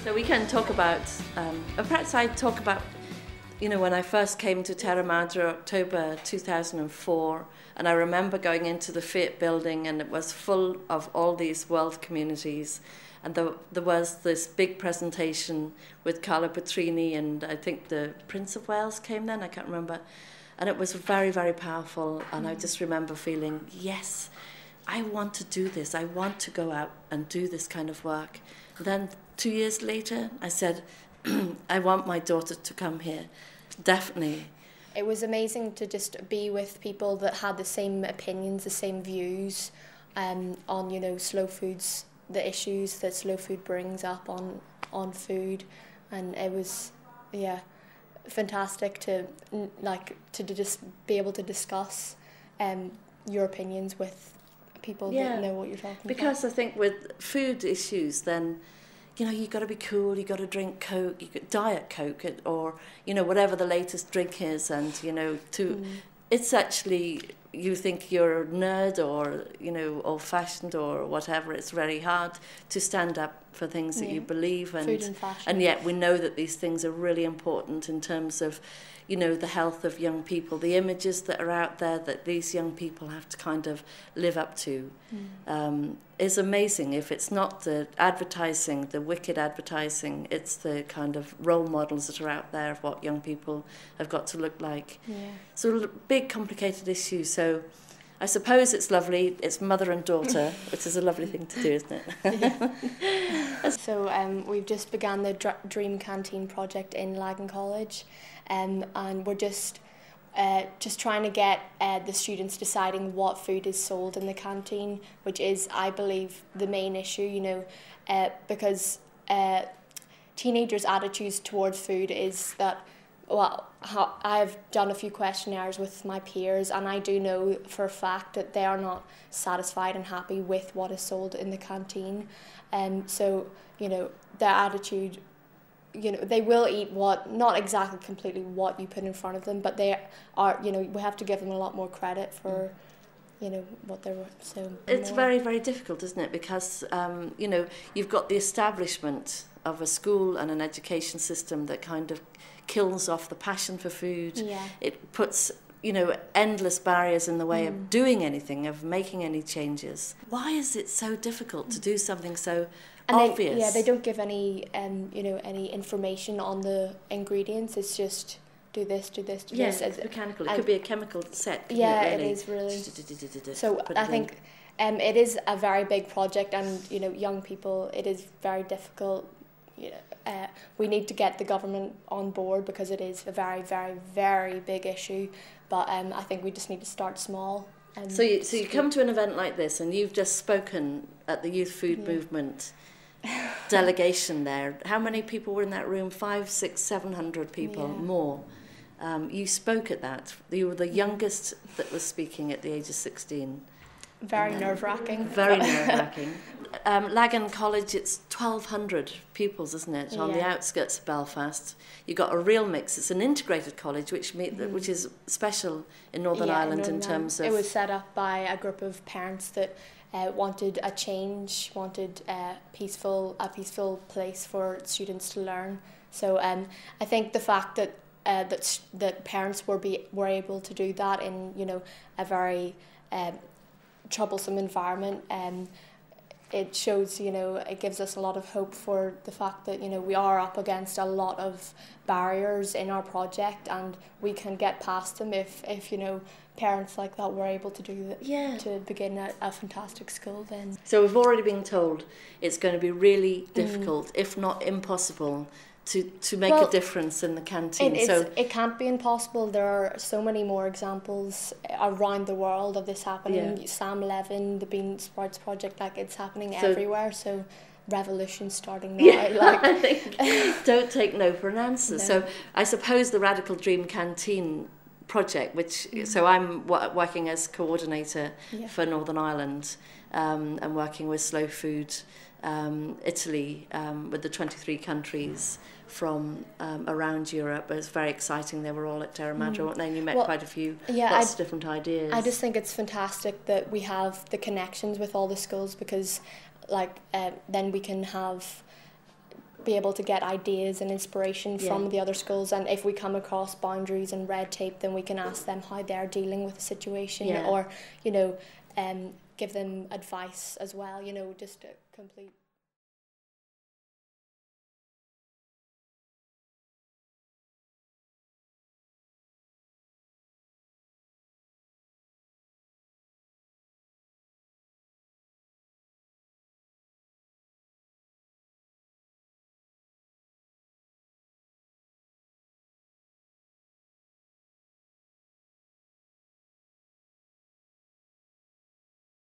So we can talk about, perhaps I'd talk about, when I first came to Terra Madre, October 2004, and I remember going into the Fiat building and it was full of all these world communities. And there was this big presentation with Carlo Petrini, and I think the Prince of Wales came then, I can't remember. And it was very, very powerful. And I just remember feeling, yes, I want to do this. I want to go out and do this kind of work. And then 2 years later, I said, I want my daughter to come here. Definitely. It was amazing to just be with people that had the same opinions, the same views on, slow foods, the issues that slow food brings up on food. And it was, fantastic to just be able to discuss your opinions with people that know what you're talking about. Because I think with food issues, then, you've got to be cool, you've got to drink Coke, Diet Coke, or, whatever the latest drink is, and, it's actually, you think you're a nerd or, old-fashioned or whatever, it's very hard to stand up for things that you believe. Food and fashion. And yet we know that these things are really important in terms of, the health of young people, the images that are out there that these young people have to kind of live up to is amazing. If it's not the advertising, the wicked advertising, it's the kind of role models that are out there of what young people have got to look like. Yeah. So big, complicated issue. So I suppose it's lovely. It's mother and daughter, which is a lovely thing to do, isn't it? Yeah. So we've just begun the Dream Canteen project in Lagan College, and we're just trying to get the students deciding what food is sold in the canteen, which is, I believe, the main issue. Because teenagers' attitudes towards food is that. Well, I've done a few questionnaires with my peers, and I do know for a fact that they are not satisfied and happy with what is sold in the canteen. So, their attitude, they will eat not exactly completely what you put in front of them, but they are, we have to give them a lot more credit for, what they're so. It's very, very difficult, isn't it? Because, you've got the establishment of a school and an education system that kind of kills off the passion for food. Yeah. It puts, endless barriers in the way of doing anything, of making any changes. Why is it so difficult to do something so obvious? They don't give any, any information on the ingredients. It's just do this, do this, do this. It's mechanical. It could be a chemical set. It is really. So I think it is a very big project, and young people, it is very difficult. We need to get the government on board because it is a very, very, very big issue. But I think we just need to start small. So you come to an event like this, and you've just spoken at the Youth Food Movement delegation there. How many people were in that room? 500, 600, 700 people, more. You spoke at that. You were the youngest that was speaking at the age of 16. Very nerve-wracking. Very nerve-wracking. Lagan College, it's 1,200 pupils, isn't it, on the outskirts of Belfast. You've got a real mix. It's an integrated college, which is special in Northern Ireland in terms of. It was set up by a group of parents that wanted a change, wanted a peaceful place for students to learn. So I think the fact that that parents were able to do that in a very troublesome environment, it shows, it gives us a lot of hope for the fact that, we are up against a lot of barriers in our project, and we can get past them if parents like that were able to do that, to begin a fantastic school then. So we've already been told it's going to be really difficult, if not impossible, to make a difference in the canteen. It can't be impossible. There are so many more examples around the world of this happening. Yeah. Sam Levin, the Bean Sprouts Project, it's happening everywhere. So revolution starting now. I think don't take no for an answer. No. So I suppose the Radical Dream Canteen project, which so I'm working as coordinator for Northern Ireland, and working with Slow Food Italy, with the 23 countries from around Europe. It was very exciting. They were all at Terra Madre, weren't they? And you met quite a few, lots of different ideas. I just think it's fantastic that we have the connections with all the schools, because then we can have be able to get ideas and inspiration from the other schools, and if we come across boundaries and red tape, then we can ask them how they're dealing with the situation, or give them advice as well, just a complete